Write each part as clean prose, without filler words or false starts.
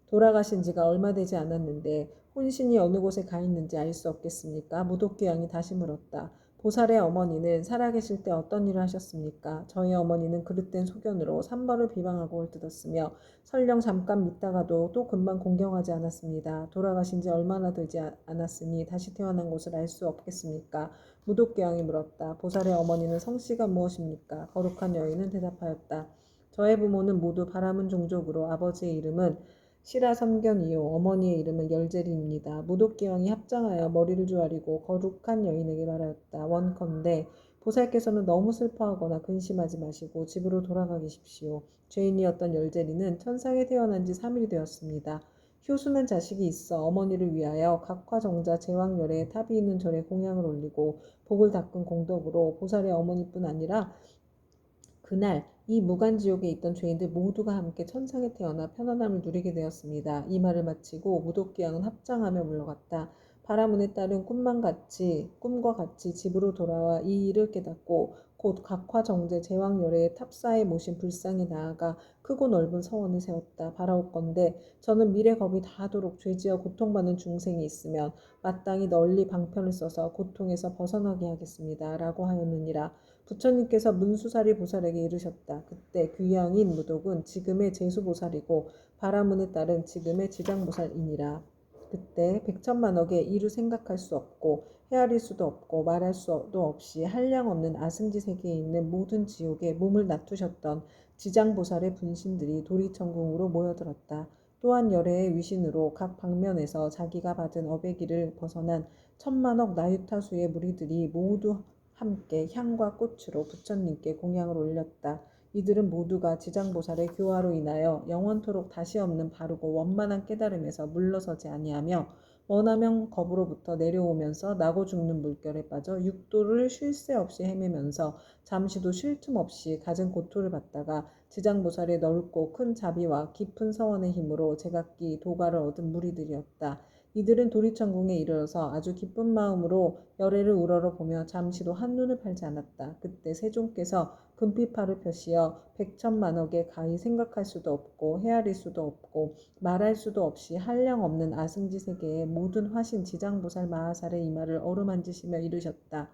돌아가신 지가 얼마 되지 않았는데 혼신이 어느 곳에 가 있는지 알 수 없겠습니까? 무도귀왕이 다시 물었다. 보살의 어머니는 살아계실 때 어떤 일을 하셨습니까? 저희 어머니는 그릇된 소견으로 삼벌을 비방하고 헐뜯었으며 설령 잠깐 믿다가도 또 금방 공경하지 않았습니다. 돌아가신 지 얼마나 되지 않았으니 다시 태어난 것을 알 수 없겠습니까? 무도귀왕이 물었다. 보살의 어머니는 성씨가 무엇입니까? 거룩한 여인은 대답하였다. 저의 부모는 모두 바라문 종족으로 아버지의 이름은 시라섬견이요 어머니의 이름은 열제리입니다. 무도기왕이 합장하여 머리를 조아리고 거룩한 여인에게 말하였다. 원컨대 보살께서는 너무 슬퍼하거나 근심하지 마시고 집으로 돌아가 계십시오. 죄인이었던 열제리는 천상에 태어난 지 3일이 되었습니다. 효순한 자식이 있어 어머니를 위하여 각화정자 제왕열에 탑이 있는 절에 공양을 올리고 복을 닦은 공덕으로 보살의 어머니뿐 아니라 그날 이 무간지옥에 있던 죄인들 모두가 함께 천상에 태어나 편안함을 누리게 되었습니다. 이 말을 마치고 무도기왕은 합장하며 물러갔다. 바라문에 따른 꿈과 같이 집으로 돌아와 이 일을 깨닫고 곧 각화정제 제왕열의 탑사에 모신 불상에 나아가 크고 넓은 서원을 세웠다. 바라옵건대 저는 미래 겁이 다하도록 죄지어 고통받는 중생이 있으면 마땅히 널리 방편을 써서 고통에서 벗어나게 하겠습니다. 라고 하였느니라. 부처님께서 문수사리 보살에게 이르셨다. 그때 귀양인 무독은 지금의 제수보살이고 바라문에 따른 지금의 지장보살이니라. 그때 백천만억의 이루 생각할 수 없고 헤아릴 수도 없고 말할 수도 없이 한량없는 아승지 세계에 있는 모든 지옥에 몸을 놔두셨던 지장보살의 분신들이 도리천궁으로 모여들었다. 또한 열애의 위신으로 각 방면에서 자기가 받은 어배기를 벗어난 천만억 나유타수의 무리들이 모두 함께 향과 꽃으로 부처님께 공양을 올렸다. 이들은 모두가 지장보살의 교화로 인하여 영원토록 다시 없는 바르고 원만한 깨달음에서 물러서지 아니하며 원하명 겁으로부터 내려오면서 나고 죽는 물결에 빠져 육도를 쉴 새 없이 헤매면서 잠시도 쉴 틈 없이 갖은 고토를 받다가 지장보살의 넓고 큰 자비와 깊은 서원의 힘으로 제각기 도가를 얻은 무리들이었다. 이들은 도리천궁에 이르러서 아주 기쁜 마음으로 열애를 우러러 보며 잠시도 한눈을 팔지 않았다. 그때 세종께서 금피파를 펴시어 백천만억에 가히 생각할 수도 없고 헤아릴 수도 없고 말할 수도 없이 한량 없는 아승지 세계의 모든 화신 지장보살 마하살의 이마를 어루만지시며 이르셨다.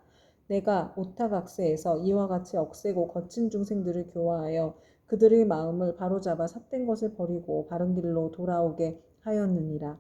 내가 오타각세에서 이와 같이 억세고 거친 중생들을 교화하여 그들의 마음을 바로잡아 삿된 것을 버리고 바른 길로 돌아오게 하였느니라.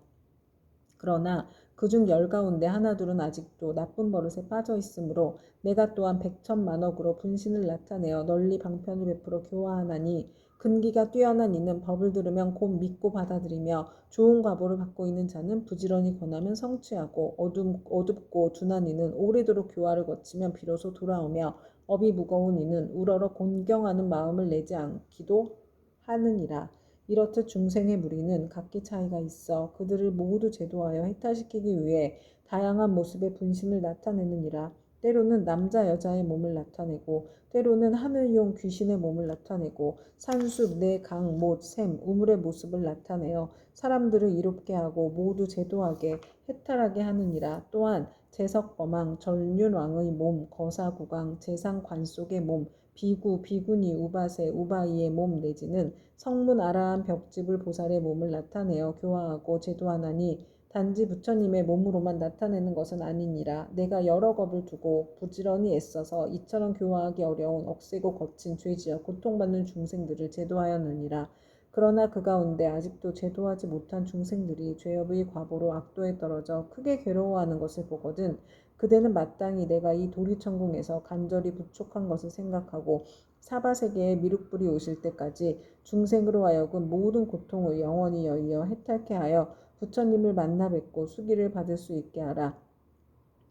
그러나 그중 열 가운데 하나둘은 아직도 나쁜 버릇에 빠져 있으므로 내가 또한 백천만억으로 분신을 나타내어 널리 방편을 베풀어 교화하나니 근기가 뛰어난 이는 법을 들으면 곧 믿고 받아들이며 좋은 과보를 받고 있는 자는 부지런히 권하면 성취하고 어둡고 둔한 이는 오래도록 교화를 거치면 비로소 돌아오며 업이 무거운 이는 우러러 곤경하는 마음을 내지 않기도 하느니라. 이렇듯 중생의 무리는 각기 차이가 있어 그들을 모두 제도하여 해탈시키기 위해 다양한 모습의 분신을 나타내느니라. 때로는 남자 여자의 몸을 나타내고 때로는 하늘용 귀신의 몸을 나타내고 산숲, 내, 강, 못, 샘, 우물의 모습을 나타내어 사람들을 이롭게 하고 모두 제도하게 해탈하게 하느니라. 또한 제석거망, 전륜왕의 몸, 거사구강, 제상관 속의 몸, 비구, 비구니, 우바세, 우바이의 몸 내지는 성문 아라한 벽집을 보살의 몸을 나타내어 교화하고 제도하나니 단지 부처님의 몸으로만 나타내는 것은 아니니라. 내가 여러 겁을 두고 부지런히 애써서 이처럼 교화하기 어려운 억세고 거친 죄지어 고통받는 중생들을 제도하였느니라. 그러나 그 가운데 아직도 제도하지 못한 중생들이 죄업의 과보로 악도에 떨어져 크게 괴로워하는 것을 보거든 그대는 마땅히 내가 이 도리천궁에서 간절히 부족한 것을 생각하고 사바세계에 미륵불이 오실 때까지 중생으로 하여금 모든 고통을 영원히 여의어 해탈케 하여 부처님을 만나 뵙고 수기를 받을 수 있게 하라.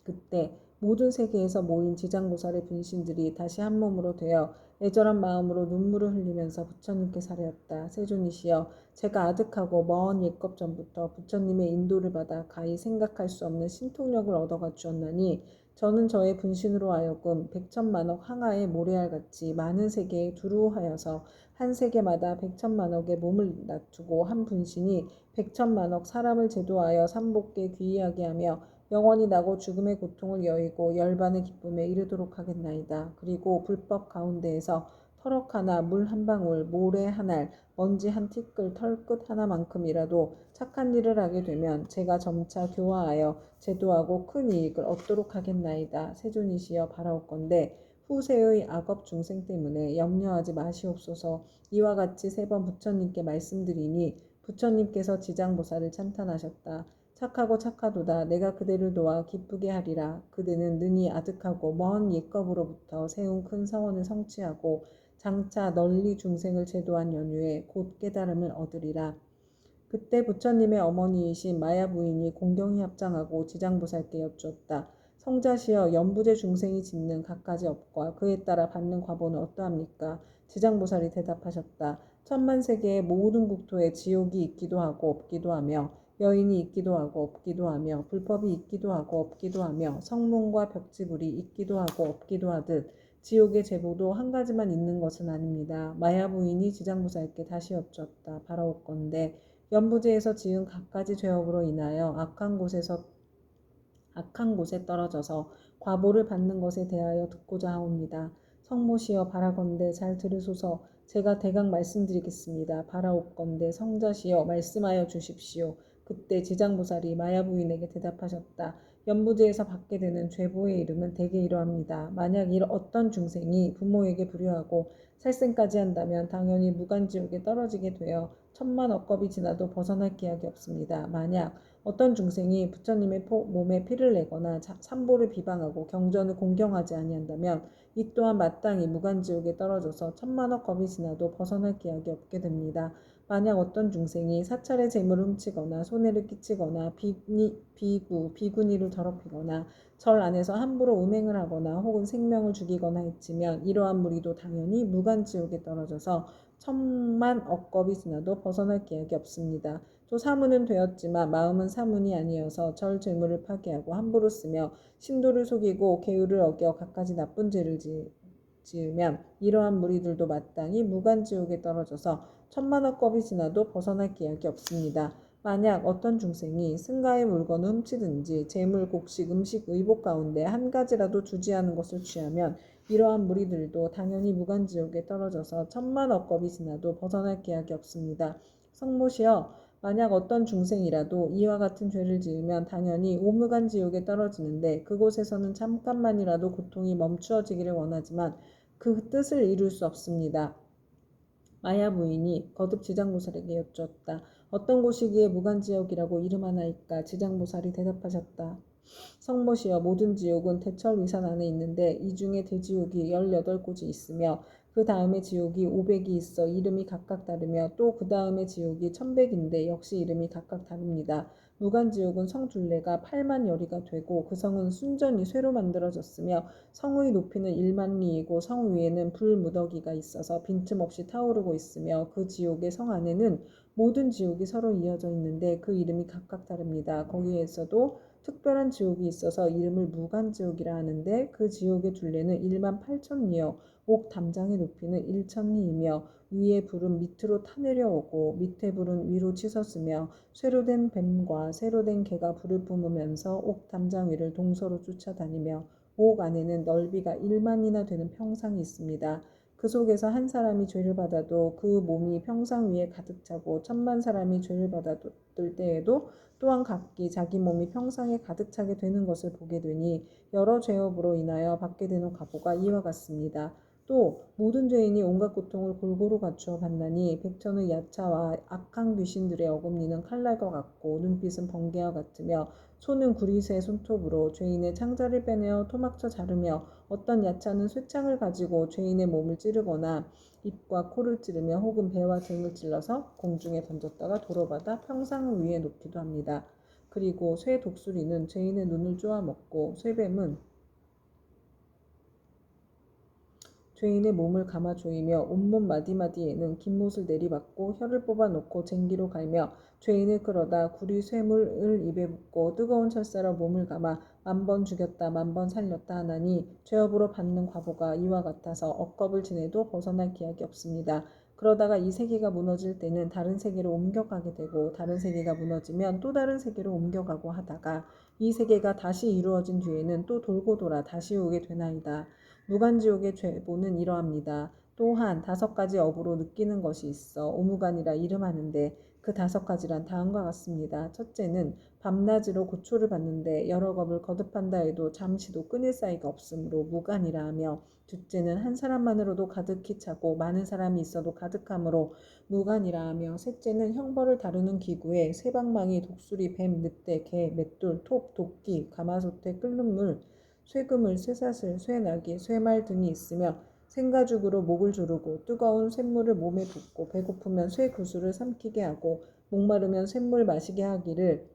그때 모든 세계에서 모인 지장보살의 분신들이 다시 한 몸으로 되어 애절한 마음으로 눈물을 흘리면서 부처님께 사려었다. 세존이시여, 제가 아득하고 먼 옛것 전부터 부처님의 인도를 받아 가히 생각할 수 없는 신통력을 얻어가 주었나니 저는 저의 분신으로 하여금 백천만억 항아의 모래알같이 많은 세계에 두루하여서 한 세계마다 백천만억의 몸을 놔두고 한 분신이 백천만억 사람을 제도하여 삼복계 귀의하게 하며 영원히 나고 죽음의 고통을 여의고 열반의 기쁨에 이르도록 하겠나이다. 그리고 불법 가운데에서 터럭 하나, 물 한 방울, 모래 한 알, 먼지 한 티끌, 털끝 하나만큼이라도 착한 일을 하게 되면 제가 점차 교화하여 제도하고 큰 이익을 얻도록 하겠나이다. 세존이시여 바라옵건대 후세의 악업 중생 때문에 염려하지 마시옵소서. 이와 같이 3번 부처님께 말씀드리니 부처님께서 지장보살을 찬탄하셨다. 착하고 착하도다. 내가 그대를 도와 기쁘게 하리라. 그대는 능히 아득하고 먼 옛겁으로부터 세운 큰 사원을 성취하고 장차 널리 중생을 제도한 연후에 곧 깨달음을 얻으리라. 그때 부처님의 어머니이신 마야 부인이 공경히 합장하고 지장보살께 여쭈었다. 성자시여 연부제 중생이 짓는 갖가지 업과 그에 따라 받는 과보는 어떠합니까? 지장보살이 대답하셨다. 천만세계의 모든 국토에 지옥이 있기도 하고 없기도 하며 여인이 있기도 하고 없기도 하며 불법이 있기도 하고 없기도 하며 성문과 벽지불이 있기도 하고 없기도 하듯 지옥의 제보도 한 가지만 있는 것은 아닙니다. 마야 부인이 지장보살께 다시 여쭈었다. 바라옵건대 연부제에서 지은 갖가지 죄업으로 인하여 악한 곳에 떨어져서 과보를 받는 것에 대하여 듣고자 하옵니다. 성모시여 바라건대 잘 들으소서. 제가 대강 말씀드리겠습니다. 바라옵건대 성자시여 말씀하여 주십시오. 그때 지장보살이 마야 부인에게 대답하셨다. 연부제에서 받게 되는 죄보의 이름은 대개 이러합니다. 만약 어떤 중생이 부모에게 불효하고 살생까지 한다면 당연히 무간지옥에 떨어지게 되어 천만 억겁이 지나도 벗어날 기약이 없습니다. 만약 어떤 중생이 부처님의 몸에 피를 내거나 삼보를 비방하고 경전을 공경하지 아니한다면 이 또한 마땅히 무간지옥에 떨어져서 천만억 겁이 지나도 벗어날 기약이 없게 됩니다. 만약 어떤 중생이 사찰의 재물을 훔치거나 손해를 끼치거나 비구니를 더럽히거나 절 안에서 함부로 음행을 하거나 혹은 생명을 죽이거나 했지면 이러한 무리도 당연히 무간지옥에 떨어져서 천만 억겁이 지나도 벗어날 기약이 없습니다. 또 사문은 되었지만 마음은 사문이 아니어서 절 재물을 파괴하고 함부로 쓰며 신도를 속이고 계율을 어겨 갖가지 나쁜 죄를 지으면 이러한 무리들도 마땅히 무간지옥에 떨어져서 천만억 겁이 지나도 벗어날 기약이 없습니다. 만약 어떤 중생이 승가의 물건을 훔치든지 재물, 곡식, 음식, 의복 가운데 한 가지라도 주지 않은 것을 취하면 이러한 무리들도 당연히 무간지옥에 떨어져서 천만억 겁이 지나도 벗어날 기약이 없습니다. 성모시여 만약 어떤 중생이라도 이와 같은 죄를 지으면 당연히 오무간지옥에 떨어지는데 그곳에서는 잠깐만이라도 고통이 멈추어지기를 원하지만 그 뜻을 이룰 수 없습니다. 마야 부인이 거듭 지장보살에게 여쭈었다. 어떤 곳이기에 무간지옥이라고 이름하나이까? 지장보살이 대답하셨다. 성모시여 모든 지옥은 대철위산 안에 있는데 이 중에 대지옥이 18곳이 있으며 그 다음에 지옥이 500이 있어 이름이 각각 다르며 또 그 다음에 지옥이 1100인데 역시 이름이 각각 다릅니다. 무간지옥은 성 둘레가 8만 여리가 되고 그 성은 순전히 쇠로 만들어졌으며 성의 높이는 1만 리이고 성 위에는 불 무더기가 있어서 빈틈없이 타오르고 있으며 그 지옥의 성 안에는 모든 지옥이 서로 이어져 있는데 그 이름이 각각 다릅니다. 거기에서도 특별한 지옥이 있어서 이름을 무간지옥이라 하는데 그 지옥의 둘레는 1만 8천 리여 옥 담장의 높이는 1천 리이며 위에 불은 밑으로 타내려오고 밑에 불은 위로 치솟으며 쇠로 된 뱀과 새로 된 개가 불을 뿜으면서 옥 담장 위를 동서로 쫓아다니며 옥 안에는 넓이가 1만이나 되는 평상이 있습니다. 그 속에서 한 사람이 죄를 받아도 그 몸이 평상 위에 가득 차고 1000만 사람이 죄를 받았을 때에도 또한 각기 자기 몸이 평상에 가득 차게 되는 것을 보게 되니 여러 죄업으로 인하여 받게 되는 과보가 이와 같습니다. 또 모든 죄인이 온갖 고통을 골고루 갖추어 받나니 백천의 야차와 악한 귀신들의 어금니는 칼날과 같고 눈빛은 번개와 같으며 손은 구리새 손톱으로 죄인의 창자를 빼내어 토막쳐 자르며 어떤 야차는 쇠창을 가지고 죄인의 몸을 찌르거나 입과 코를 찌르며 혹은 배와 등을 찔러서 공중에 던졌다가 도로받아 평상 위에 놓기도 합니다. 그리고 쇠 독수리는 죄인의 눈을 쪼아먹고 쇠뱀은 죄인의 몸을 감아 조이며 온몸 마디마디에는 긴못을 내리받고 혀를 뽑아놓고 쟁기로 갈며 죄인을 끌어다 구리 쇠물을 입에 붓고 뜨거운 철사로 몸을 감아 1000번 죽였다 1000번 살렸다 하나니 죄업으로 받는 과보가 이와 같아서 억겁을 지내도 벗어날 기약이 없습니다. 그러다가 이 세계가 무너질 때는 다른 세계로 옮겨가게 되고 다른 세계가 무너지면 또 다른 세계로 옮겨가고 하다가 이 세계가 다시 이루어진 뒤에는 또 돌고 돌아 다시 오게 되나이다. 무간지옥의 죄보는 이러합니다. 또한 5가지 업으로 느끼는 것이 있어 오무간이라 이름하는데 그 5가지란 다음과 같습니다. 첫째는 밤낮으로 고초를 받는데 여러 겁을 거듭한다 해도 잠시도 끊을 사이가 없으므로 무간이라 하며, 둘째는 한 사람만으로도 가득히 차고 많은 사람이 있어도 가득하므로 무간이라 하며, 셋째는 형벌을 다루는 기구에 새방망이, 독수리, 뱀, 늑대, 개, 맷돌, 톱, 도끼, 가마솥에 끓는 물, 쇠그물, 쇠사슬, 쇠나기, 쇠말 등이 있으며 생가죽으로 목을 조르고 뜨거운 쇳물을 몸에 붓고 배고프면 쇠구슬을 삼키게 하고 목마르면 쇳물 마시게 하기를,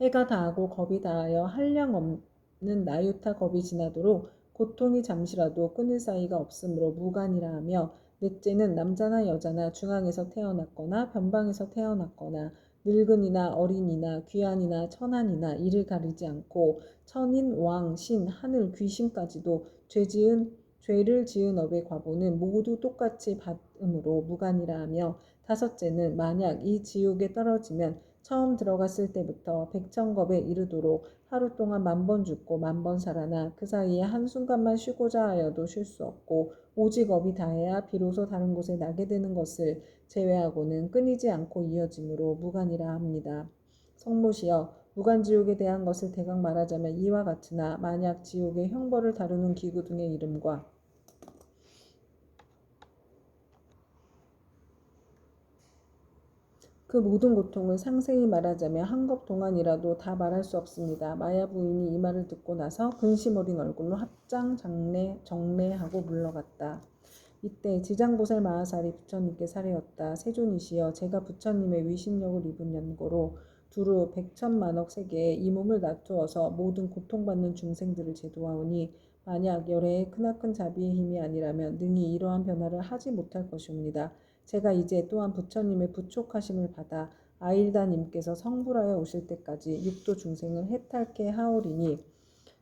해가 다하고 겁이 다하여 한량 없는 나유타 겁이 지나도록 고통이 잠시라도 끊을 사이가 없으므로 무간이라 하며, 넷째는 남자나 여자나 중앙에서 태어났거나 변방에서 태어났거나 늙은이나 어린이나 귀한이나 천한이나 이를 가리지 않고 천인, 왕, 신, 하늘, 귀신까지도 죄를 지은 업의 과보는 모두 똑같이 받음으로 무간이라 하며, 다섯째는 만약 이 지옥에 떨어지면 처음 들어갔을 때부터 백천겁에 이르도록 하루 동안 10,000번 죽고 10,000번 살아나 그 사이에 한순간만 쉬고자 하여도 쉴 수 없고 오직 업이 다해야 비로소 다른 곳에 나게 되는 것을 제외하고는 끊이지 않고 이어지므로 무간이라 합니다. 성모시여, 무간지옥에 대한 것을 대강 말하자면 이와 같으나, 만약 지옥의 형벌을 다루는 기구 등의 이름과 그 모든 고통을 상세히 말하자면 한겁 동안이라도 다 말할 수 없습니다. 마야 부인이 이 말을 듣고 나서 근심 어린 얼굴로 합장 정례하고 물러갔다. 이때 지장보살 마하살이 부처님께 사례었다. 세존이시여, 제가 부처님의 위신력을 입은 연고로 두루 백천만억 세계에 이 몸을 놔두어서 모든 고통받는 중생들을 제도하오니, 만약 열애의 크나큰 자비의 힘이 아니라면 능히 이러한 변화를 하지 못할 것이옵니다. 제가 이제 또한 부처님의 부촉하심을 받아 아일다님께서 성불하여 오실 때까지 육도 중생을 해탈케 하오리니,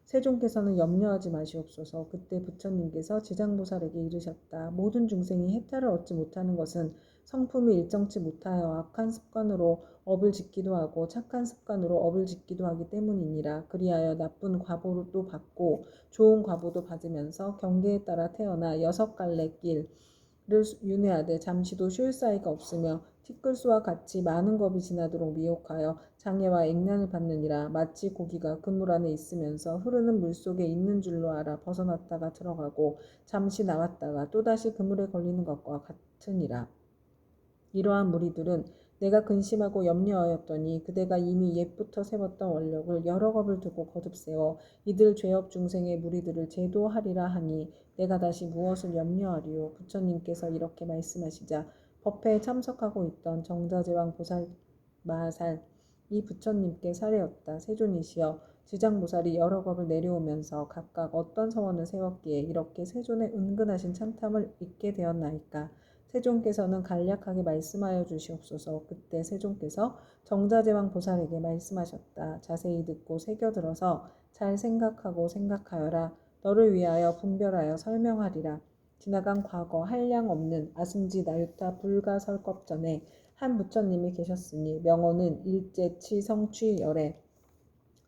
세존께서는 염려하지 마시옵소서. 그때 부처님께서 지장보살에게 이르셨다. 모든 중생이 해탈을 얻지 못하는 것은 성품이 일정치 못하여 악한 습관으로 업을 짓기도 하고 착한 습관으로 업을 짓기도 하기 때문이니라. 그리하여 나쁜 과보도 받고 좋은 과보도 받으면서 경계에 따라 태어나 6갈래 길을 윤회하되 잠시도 쉴 사이가 없으며 티끌수와 같이 많은 겁이 지나도록 미혹하여 장애와 액난을 받느니라. 마치 고기가 그물 안에 있으면서 흐르는 물속에 있는 줄로 알아 벗어났다가 들어가고 잠시 나왔다가 또다시 그물에 걸리는 것과 같으니라. 이러한 무리들은 내가 근심하고 염려하였더니 그대가 이미 옛부터 세웠던 원력을 여러 겁을 두고 거듭 세워 이들 죄업 중생의 무리들을 제도하리라 하니, 내가 다시 무엇을 염려하리요. 부처님께서 이렇게 말씀하시자 법회에 참석하고 있던 정자제왕 보살 마하살 이 부처님께 사례었다. 세존이시여, 지장보살이 여러 겁을 내려오면서 각각 어떤 서원을 세웠기에 이렇게 세존의 은근하신 참탐을 잊게 되었나이까. 세존께서는 간략하게 말씀하여 주시옵소서. 그때 세존께서 정자제왕 보살에게 말씀하셨다. 자세히 듣고 새겨들어서 잘 생각하고 생각하여라. 너를 위하여 분별하여 설명하리라. 지나간 과거 한량 없는 아승지 나유타 불가설법 전에 한 부처님이 계셨으니, 명호는 일제치 성취 열애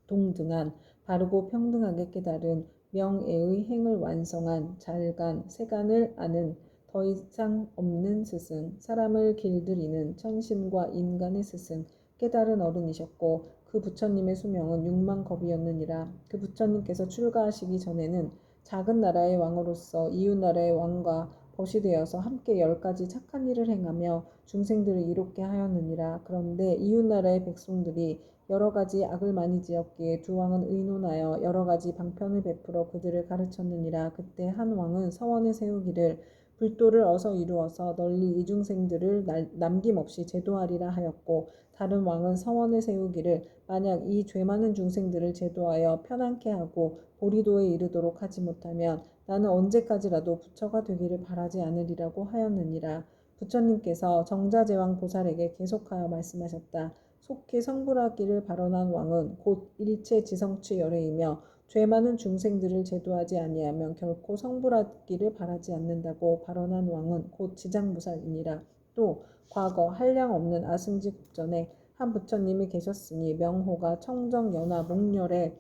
동등한 바르고 평등하게 깨달은 명예의 행을 완성한 잘간 세간을 아는 더 이상 없는 스승, 사람을 길들이는 천심과 인간의 스승, 깨달은 어른이셨고 그 부처님의 수명은 6만 겁이었느니라. 그 부처님께서 출가하시기 전에는 작은 나라의 왕으로서 이웃 나라의 왕과 벗이 되어서 함께 10가지 착한 일을 행하며 중생들을 이롭게 하였느니라. 그런데 이웃 나라의 백성들이 여러 가지 악을 많이 지었기에 두 왕은 의논하여 여러 가지 방편을 베풀어 그들을 가르쳤느니라. 그때 한 왕은 서원을 세우기를, 불도를 어서 이루어서 널리 이중생들을 남김없이 제도하리라 하였고, 다른 왕은 서원을 세우기를, 만약 이 죄 많은 중생들을 제도하여 편안케 하고 보리도에 이르도록 하지 못하면 나는 언제까지라도 부처가 되기를 바라지 않으리라고 하였느니라. 부처님께서 정자제왕 보살에게 계속하여 말씀하셨다. 속히 성불하기를 발언한 왕은 곧 일체 지성취 열애이며 죄 많은 중생들을 제도하지 아니하면 결코 성불하기를 바라지 않는다고 발언한 왕은 곧 지장보살이니라. 또 과거 한량 없는 아승지 국전에 한 부처님이 계셨으니 명호가 청정연화 목렬의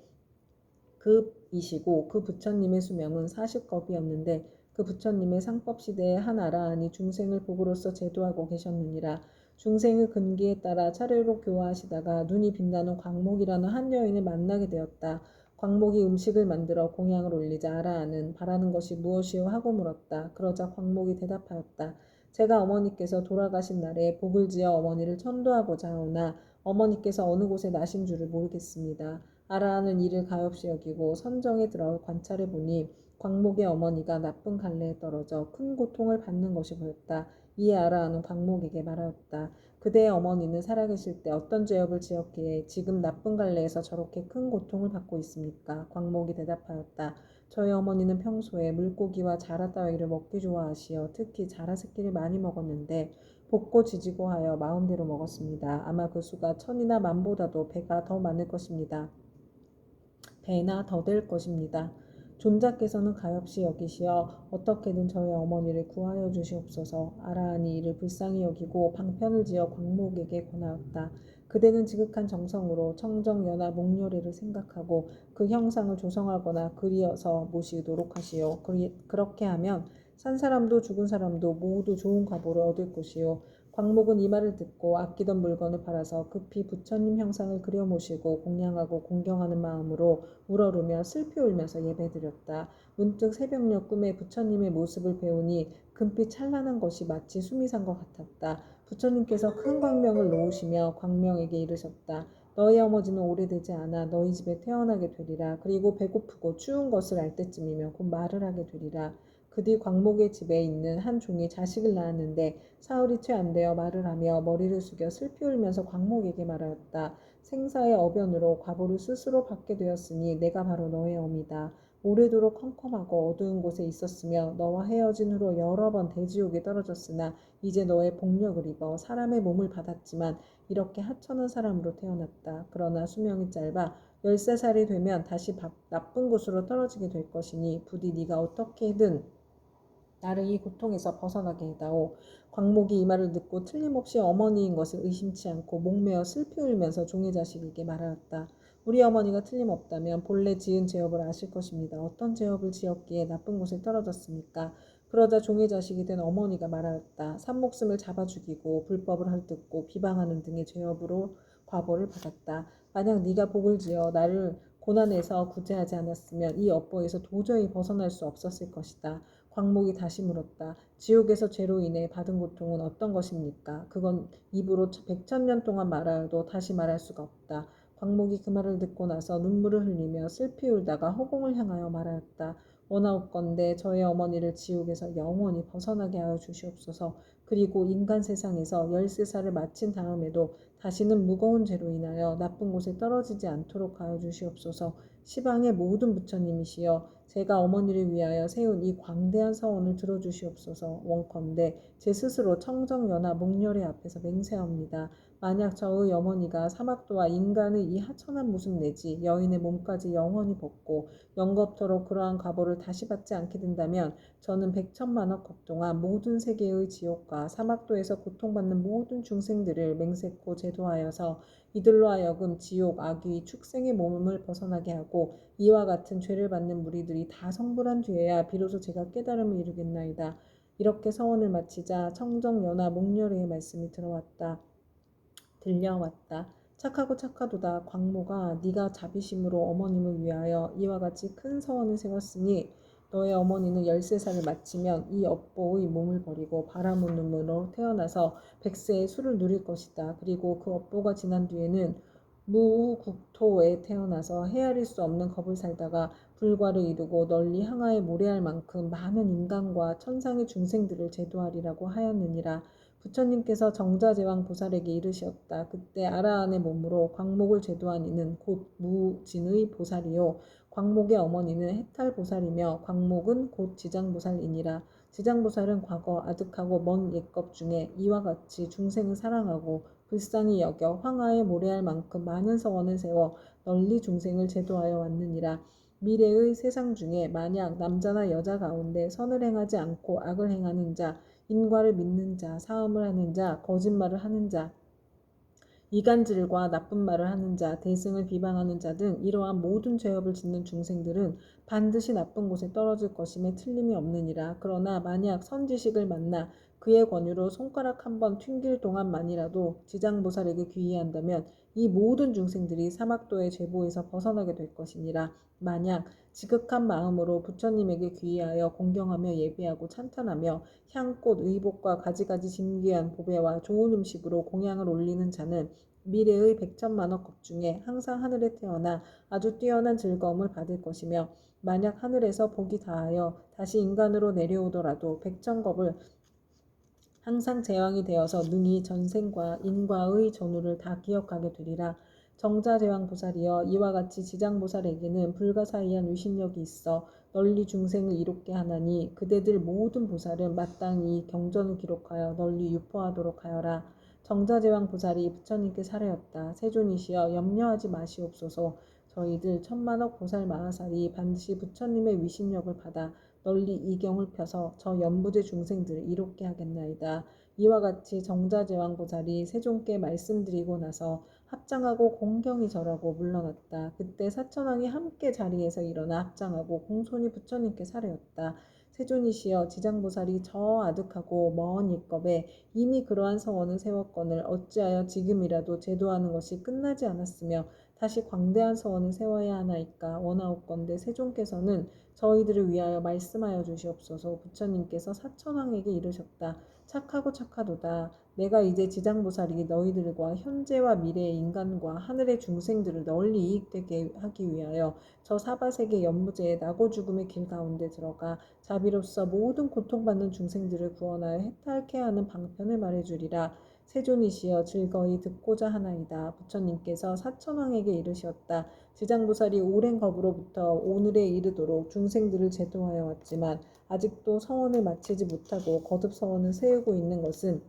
급이시고 그 부처님의 수명은 40겁이었는데 그 부처님의 상법시대에 한 아라한이 중생을 복으로서 제도하고 계셨느니라. 중생의 근기에 따라 차례로 교화하시다가 눈이 빛나는 광목이라는 한 여인을 만나게 되었다. 광목이 음식을 만들어 공양을 올리자 아라한은 바라는 것이 무엇이요 하고 물었다. 그러자 광목이 대답하였다. 제가 어머니께서 돌아가신 날에 복을 지어 어머니를 천도하고자 하오나 어머니께서 어느 곳에 나신 줄을 모르겠습니다. 아라한은 이를 가엾이 여기고 선정에 들어 관찰해 보니 광목의 어머니가 나쁜 갈래에 떨어져 큰 고통을 받는 것이 보였다. 이에 아라한은 광목에게 말하였다. 그대의 어머니는 살아계실 때 어떤 죄업을 지었기에 지금 나쁜 갈래에서 저렇게 큰 고통을 받고 있습니까? 광목이 대답하였다. 저희 어머니는 평소에 물고기와 자라 따위를 먹기 좋아하시어 특히 자라 새끼를 많이 먹었는데 볶고 지지고 하여 마음대로 먹었습니다. 아마 그 수가 천이나 만보다도 배가 더 많을 것입니다. 배나 더 될 것입니다. 존자께서는 가엾이 여기시어 어떻게든 저희 어머니를 구하여 주시옵소서. 아라한이 이를 불쌍히 여기고 방편을 지어 광목에게 권하였다. 그대는 지극한 정성으로 청정연화 목요리를 생각하고 그 형상을 조성하거나 그리어서 모시도록 하시오. 그렇게 하면 산 사람도 죽은 사람도 모두 좋은 과보를 얻을 것이요. 광목은 이 말을 듣고 아끼던 물건을 팔아서 급히 부처님 형상을 그려 모시고 공양하고 공경하는 마음으로 우러르며 슬피 울면서 예배드렸다. 문득 새벽녘 꿈에 부처님의 모습을 배우니 금빛 찬란한 것이 마치 숨이 산 것 같았다. 부처님께서 큰 광명을 놓으시며 광명에게 이르셨다. 너희 어머니는 오래되지 않아 너희 집에 태어나게 되리라. 그리고 배고프고 추운 것을 알 때쯤이면 곧 말을 하게 되리라. 그 뒤 광목의 집에 있는 한 종이 자식을 낳았는데 사흘이 채 안 되어 말을 하며 머리를 숙여 슬피 울면서 광목에게 말하였다. 생사의 어변으로 과보를 스스로 받게 되었으니 내가 바로 너의 어미다. 오래도록 컴컴하고 어두운 곳에 있었으며 너와 헤어진 후로 여러 번 대지옥에 떨어졌으나 이제 너의 복력을 입어 사람의 몸을 받았지만 이렇게 하찮은 사람으로 태어났다. 그러나 수명이 짧아 13살이 되면 다시 나쁜 곳으로 떨어지게 될 것이니 부디 네가 어떻게든 나를 이 고통에서 벗어나게 해다오. 광목이 이 말을 듣고 틀림없이 어머니인 것을 의심치 않고 목매어 슬피 울면서 종의 자식에게 말하였다. 우리 어머니가 틀림없다면 본래 지은 죄업을 아실 것입니다. 어떤 죄업을 지었기에 나쁜 곳에 떨어졌습니까? 그러자 종의 자식이 된 어머니가 말하였다. 산목숨을 잡아 죽이고 불법을 헐뜯고 비방하는 등의 죄업으로 과보를 받았다. 만약 네가 복을 지어 나를 고난에서 구제하지 않았으면 이 업보에서 도저히 벗어날 수 없었을 것이다. 광목이 다시 물었다. 지옥에서 죄로 인해 받은 고통은 어떤 것입니까? 그건 입으로 백천년 동안 말하여도 다시 말할 수가 없다. 광목이 그 말을 듣고 나서 눈물을 흘리며 슬피 울다가 허공을 향하여 말하였다. 원하옵건대 저의 어머니를 지옥에서 영원히 벗어나게 하여 주시옵소서. 그리고 인간 세상에서 13살을 마친 다음에도 다시는 무거운 죄로 인하여 나쁜 곳에 떨어지지 않도록 하여 주시옵소서. 시방의 모든 부처님이시여 제가 어머니를 위하여 세운 이 광대한 서원을 들어주시옵소서. 원컨대 제 스스로 청정연화 목렬의 앞에서 맹세합니다. 만약 저의 어머니가 사막도와 인간의 이 하천한 모습 내지 여인의 몸까지 영원히 벗고 영겁토록 그러한 과보를 다시 받지 않게 된다면 저는 백천만억 급 동안 모든 세계의 지옥과 사막도에서 고통받는 모든 중생들을 맹세코 제도하여서 이들로 하여금 지옥, 악귀, 축생의 몸을 벗어나게 하고 이와 같은 죄를 받는 무리들이 다 성불한 뒤에야 비로소 제가 깨달음을 이루겠나이다. 이렇게 서원을 마치자 청정연화 목렬의 말씀이 들려왔다. 착하고 착하도다. 광모가 네가 자비심으로 어머님을 위하여 이와 같이 큰 서원을 세웠으니 너의 어머니는 13살을 마치면 이 업보의 몸을 버리고 바라문 눈으로 태어나서 백세의 수를 누릴 것이다. 그리고 그 업보가 지난 뒤에는 무우국토에 태어나서 헤아릴 수 없는 겁을 살다가 불과를 이루고 널리 항하에 모래할 만큼 많은 인간과 천상의 중생들을 제도하리라고 하였느니라. 부처님께서 정자제왕 보살에게 이르셨다. 그때 아라한의 몸으로 광목을 제도한 이는 곧 무진의 보살이요 광목의 어머니는 해탈보살이며 광목은 곧 지장보살이니라. 지장보살은 과거 아득하고 먼 옛것 중에 이와 같이 중생을 사랑하고 불쌍히 여겨 황하에 모래할 만큼 많은 서원을 세워 널리 중생을 제도하여 왔느니라. 미래의 세상 중에 만약 남자나 여자 가운데 선을 행하지 않고 악을 행하는 자, 인과를 믿는 자, 사음을 하는 자, 거짓말을 하는 자, 이간질과 나쁜 말을 하는 자, 대승을 비방하는 자 등 이러한 모든 죄업을 짓는 중생들은 반드시 나쁜 곳에 떨어질 것임에 틀림이 없느니라. 그러나 만약 선지식을 만나 그의 권유로 손가락 한 번 튕길 동안만이라도 지장보살에게 귀의한다면 이 모든 중생들이 사막도의 죄보에서 벗어나게 될 것이니라. 만약 지극한 마음으로 부처님에게 귀의하여 공경하며 예배하고 찬탄하며 향꽃, 의복과 가지가지 진귀한 보배와 좋은 음식으로 공양을 올리는 자는 미래의 백천만억 급 중에 항상 하늘에 태어나 아주 뛰어난 즐거움을 받을 것이며, 만약 하늘에서 복이 다하여 다시 인간으로 내려오더라도 백천겁을 항상 제왕이 되어서 능히 전생과 인과의 전후를 다 기억하게 되리라. 정자제왕보살이여, 이와 같이 지장보살에게는 불가사의한 위신력이 있어 널리 중생을 이롭게 하나니 그대들 모든 보살은 마땅히 경전을 기록하여 널리 유포하도록 하여라. 정자제왕보살이 부처님께 사례였다. 세존이시여, 염려하지 마시옵소서. 저희들 천만억 보살 마하살이 반드시 부처님의 위신력을 받아 널리 이경을 펴서 저 연부제 중생들을 이롭게 하겠나이다. 이와 같이 정자제왕보살이 세존께 말씀드리고 나서 합장하고 공경이 절하고 물러났다. 그때 사천왕이 함께 자리에서 일어나 합장하고 공손히 부처님께 사례였다. 세존이시여, 지장보살이 저 아득하고 먼 일겁에 이미 그러한 서원을 세웠거늘 어찌하여 지금이라도 제도하는 것이 끝나지 않았으며 다시 광대한 서원을 세워야 하나이까 원하옵건대 세존께서는 저희들을 위하여 말씀하여 주시옵소서. 부처님께서 사천왕에게 이르셨다. 착하고 착하도다. 내가 이제 지장보살이 너희들과 현재와 미래의 인간과 하늘의 중생들을 널리 이익되게 하기 위하여 저 사바세계 연무제의 나고 죽음의 길 가운데 들어가 자비로서 모든 고통받는 중생들을 구원하여 해탈케 하는 방편을 말해주리라. 세존이시여, 즐거이 듣고자 하나이다. 부처님께서 사천왕에게 이르셨다. 지장보살이 오랜 겁으로부터 오늘에 이르도록 중생들을 제도하여 왔지만 아직도 서원을 마치지 못하고 거듭 서원을 세우고 있는 것은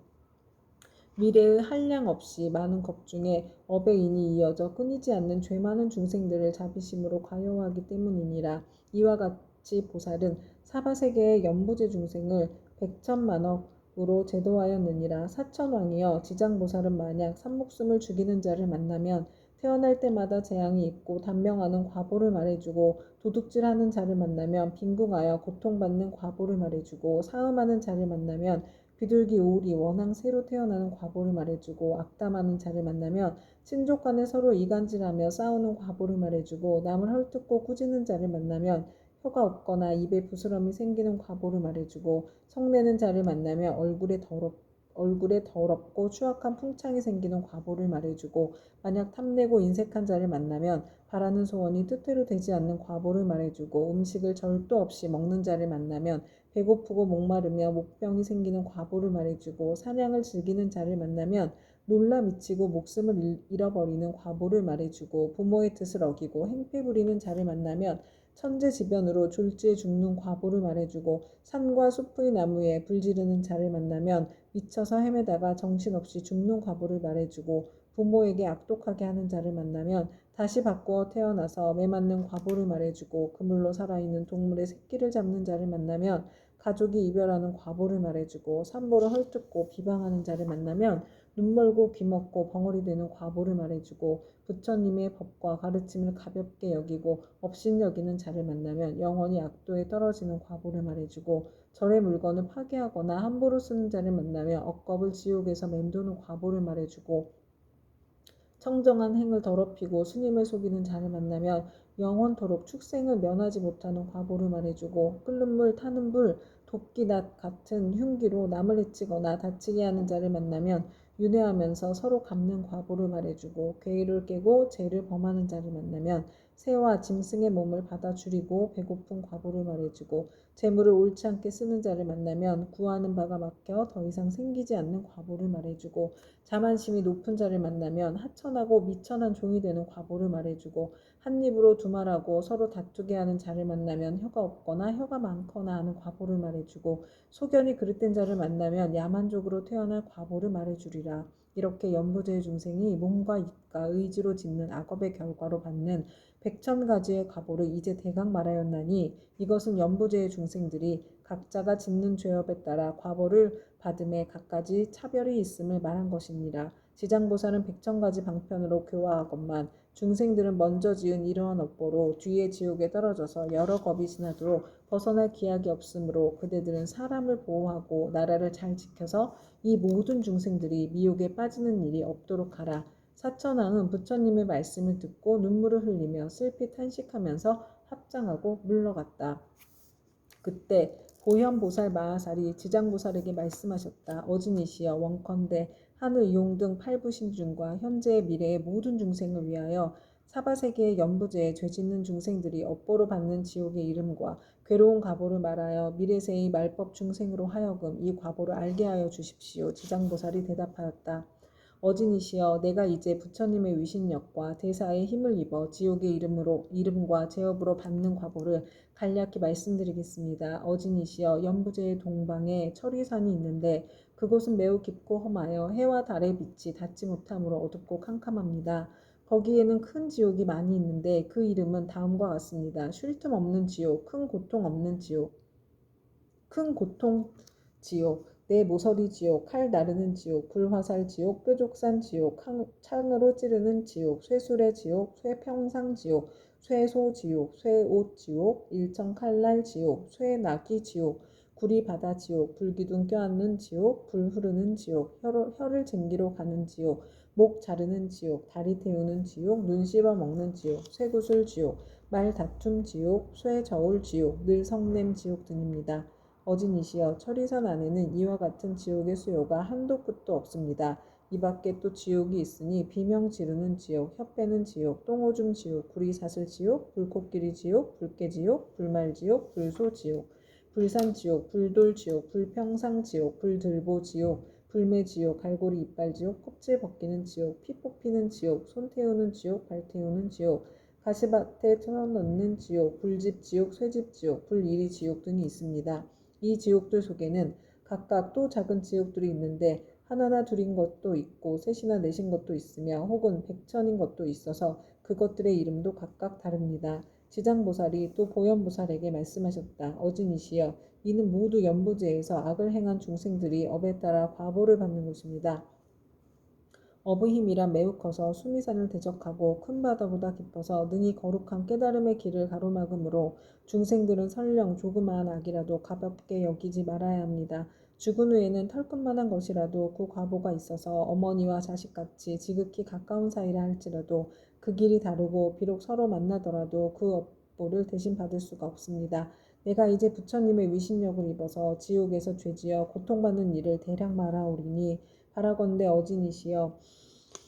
미래의 한량 없이 많은 겁 중에 업의 인이 이어져 끊이지 않는 죄 많은 중생들을 자비심으로 과요하기 때문이니라. 이와 같이 보살은 사바세계의 연부제 중생을 백천만억으로 제도하였느니라. 사천왕이여, 지장보살은 만약 산목숨을 죽이는 자를 만나면 태어날 때마다 재앙이 있고 단명하는 과보를 말해주고, 도둑질하는 자를 만나면 빈궁하여 고통받는 과보를 말해주고, 사음하는 자를 만나면 비둘기 오리 원앙 새로 태어나는 과보를 말해주고, 악담하는 자를 만나면 친족 간에 서로 이간질하며 싸우는 과보를 말해주고, 남을 헐뜯고 꾸짖는 자를 만나면 혀가 없거나 입에 부스럼이 생기는 과보를 말해주고, 성내는 자를 만나면 얼굴에 더럽고 추악한 풍창이 생기는 과보를 말해주고, 만약 탐내고 인색한 자를 만나면 바라는 소원이 뜻대로 되지 않는 과보를 말해주고, 음식을 절도 없이 먹는 자를 만나면 배고프고 목마르며 목병이 생기는 과보를 말해주고, 사냥을 즐기는 자를 만나면 놀라 미치고 목숨을 잃어버리는 과보를 말해주고, 부모의 뜻을 어기고 행패 부리는 자를 만나면 천재지변으로 졸지에 죽는 과보를 말해주고, 산과 숲의 나무에 불 지르는 자를 만나면 미쳐서 헤매다가 정신없이 죽는 과보를 말해주고, 부모에게 악독하게 하는 자를 만나면 다시 바꾸어 태어나서 매맞는 과보를 말해주고, 그물로 살아있는 동물의 새끼를 잡는 자를 만나면 가족이 이별하는 과보를 말해주고, 산보를 헐뜯고 비방하는 자를 만나면 눈멀고 귀먹고 벙어리 되는 과보를 말해주고, 부처님의 법과 가르침을 가볍게 여기고 업신여기는 자를 만나면 영원히 악도에 떨어지는 과보를 말해주고, 절의 물건을 파괴하거나 함부로 쓰는 자를 만나면 억겁을 지옥에서 맴도는 과보를 말해주고, 청정한 행을 더럽히고 스님을 속이는 자를 만나면 영원토록 축생을 면하지 못하는 과보를 말해주고, 끓는 물 타는 불 도끼낫 같은 흉기로 남을 해치거나 다치게 하는 자를 만나면 윤회하면서 서로 갚는 과보를 말해주고, 괴를 깨고 죄를 범하는 자를 만나면 새와 짐승의 몸을 받아 줄이고 배고픈 과보를 말해주고, 재물을 옳지 않게 쓰는 자를 만나면 구하는 바가 막혀 더 이상 생기지 않는 과보를 말해주고, 자만심이 높은 자를 만나면 하천하고 미천한 종이 되는 과보를 말해주고, 한 입으로 두말하고 서로 다투게 하는 자를 만나면 혀가 없거나 혀가 많거나 하는 과보를 말해주고, 소견이 그릇된 자를 만나면 야만족으로 태어날 과보를 말해주리라. 이렇게 연부제의 중생이 몸과 입과 의지로 짓는 악업의 결과로 받는 백천가지의 과보를 이제 대강 말하였나니, 이것은 연부제의 중생들이 각자가 짓는 죄업에 따라 과보를 받음에 갖가지 차별이 있음을 말한 것이니라. 지장보살은 백천가지 방편으로 교화하건만 중생들은 먼저 지은 이러한 업보로 뒤에 지옥에 떨어져서 여러 겁이 지나도록 벗어날 기약이 없으므로 그대들은 사람을 보호하고 나라를 잘 지켜서 이 모든 중생들이 미혹에 빠지는 일이 없도록 하라. 사천왕은 부처님의 말씀을 듣고 눈물을 흘리며 슬피 탄식하면서 합장하고 물러갔다. 그때 보현보살 마하살이 지장보살에게 말씀하셨다. 어진이시여 원컨대 하늘 용등 팔부신중과 현재의 미래의 모든 중생을 위하여 사바세계의 연부제에 죄짓는 중생들이 업보로 받는 지옥의 이름과 괴로운 과보를 말하여 미래세의 말법 중생으로 하여금 이 과보를 알게 하여 주십시오. 지장보살이 대답하였다. 어진이시여 내가 이제 부처님의 위신력과 대사의 힘을 입어 지옥의 이름과 제업으로 받는 과보를 간략히 말씀드리겠습니다. 어진이시여 연부제의 동방에 철위산이 있는데 그곳은 매우 깊고 험하여 해와 달의 빛이 닿지 못하므로 어둡고 캄캄합니다. 거기에는 큰 지옥이 많이 있는데 그 이름은 다음과 같습니다. 쉴 틈 없는 지옥, 큰 고통 없는 지옥, 큰 고통 지옥, 내 모서리 지옥, 칼 나르는 지옥, 불화살 지옥, 뾰족산 지옥, 창으로 찌르는 지옥, 쇠술의 지옥, 쇠평상 지옥, 쇠소 지옥, 쇠옷 지옥, 일청 칼날 지옥, 쇠나기 지옥, 구리바다 지옥, 불기둥 껴안는 지옥, 불 흐르는 지옥, 혀를 쟁기로 가는 지옥, 목 자르는 지옥, 다리 태우는 지옥, 눈 씹어 먹는 지옥, 쇠구슬 지옥, 말 다툼 지옥, 쇠 저울 지옥, 늘 성냄 지옥 등입니다. 어진이시여 철이산 안에는 이와 같은 지옥의 수요가 한도 끝도 없습니다. 이 밖에 또 지옥이 있으니 비명 지르는 지옥, 혀 빼는 지옥, 똥오줌 지옥, 구리 사슬 지옥, 불코끼리 지옥, 불개 지옥, 불말 지옥, 불소 지옥, 불산 지옥, 불돌 지옥, 불평상 지옥, 불들보 지옥, 불매 지옥, 갈고리 이빨 지옥, 껍질 벗기는 지옥, 피 뽑히는 지옥, 손 태우는 지옥, 발 태우는 지옥, 가시밭에 틀어넣는 지옥, 불집 지옥, 쇠집 지옥, 불이리 지옥 등이 있습니다. 이 지옥들 속에는 각각 또 작은 지옥들이 있는데 하나나 둘인 것도 있고 셋이나 넷인 것도 있으며 혹은 백천인 것도 있어서 그것들의 이름도 각각 다릅니다. 지장보살이 또 보현보살에게 말씀하셨다. 어진이시여 이는 모두 연부제에서 악을 행한 중생들이 업에 따라 과보를 받는 것입니다. 업의 힘이란 매우 커서 수미산을 대적하고 큰 바다보다 깊어서 능히 거룩한 깨달음의 길을 가로막으므로 중생들은 설령 조그마한 악이라도 가볍게 여기지 말아야 합니다. 죽은 후에는 털끝만한 것이라도 그 과보가 있어서 어머니와 자식같이 지극히 가까운 사이라 할지라도 그 길이 다르고 비록 서로 만나더라도 그 업보를 대신 받을 수가 없습니다. 내가 이제 부처님의 위신력을 입어서 지옥에서 죄지어 고통받는 일을 대략 말하오리니 바라건대 어진이시여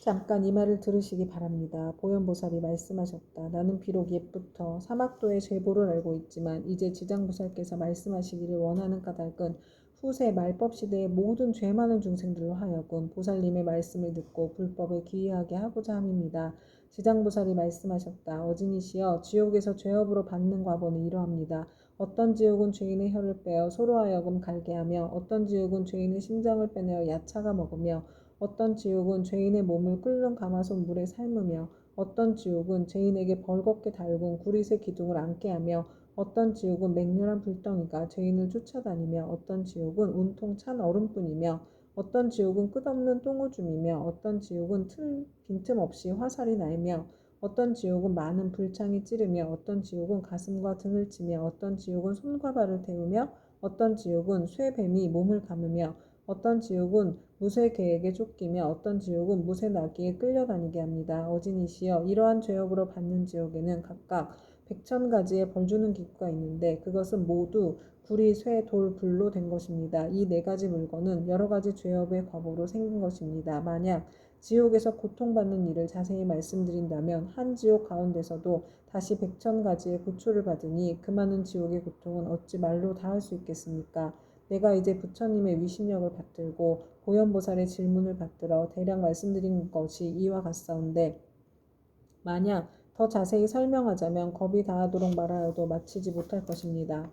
잠깐 이 말을 들으시기 바랍니다. 보현보살이 말씀하셨다. 나는 비록 옛부터 사막도의 죄보를 알고 있지만 이제 지장보살께서 말씀하시기를 원하는 까닭은 후세 말법시대의 모든 죄 많은 중생들로 하여금 보살님의 말씀을 듣고 불법에 귀의하게 하고자 함입니다. 지장보살이 말씀하셨다. 어진이시여 지옥에서 죄업으로 받는 과보는 이러합니다. 어떤 지옥은 죄인의 혀를 빼어 소로 하여금 갈게 하며 어떤 지옥은 죄인의 심장을 빼내어 야차가 먹으며 어떤 지옥은 죄인의 몸을 끓는 가마솥 물에 삶으며 어떤 지옥은 죄인에게 벌겋게 달군 구릿의 기둥을 앉게 하며 어떤 지옥은 맹렬한 불덩이가 죄인을 쫓아다니며 어떤 지옥은 온통 찬 얼음뿐이며 어떤 지옥은 끝없는 똥오줌이며 어떤 지옥은 빈틈없이 화살이 날며 어떤 지옥은 많은 불창이 찌르며 어떤 지옥은 가슴과 등을 치며 어떤 지옥은 손과 발을 태우며 어떤 지옥은 쇠뱀이 몸을 감으며 어떤 지옥은 무쇠개에게 쫓기며 어떤 지옥은 무쇠나귀에 끌려다니게 합니다. 어진이시여 이러한 죄업으로 받는 지옥에는 각각 백천가지의 벌주는 기구가 있는데 그것은 모두 구리, 쇠, 돌, 불로 된 것입니다. 이 네 가지 물건은 여러 가지 죄업의 과보로 생긴 것입니다. 만약 지옥에서 고통받는 일을 자세히 말씀드린다면 한 지옥 가운데서도 다시 백천가지의 고초를 받으니 그 많은 지옥의 고통은 어찌 말로 다할 수 있겠습니까? 내가 이제 부처님의 위신력을 받들고 보현보살의 질문을 받들어 대략 말씀드린 것이 이와 같사온데 만약 더 자세히 설명하자면 겁이 다하도록 말하여도 마치지 못할 것입니다.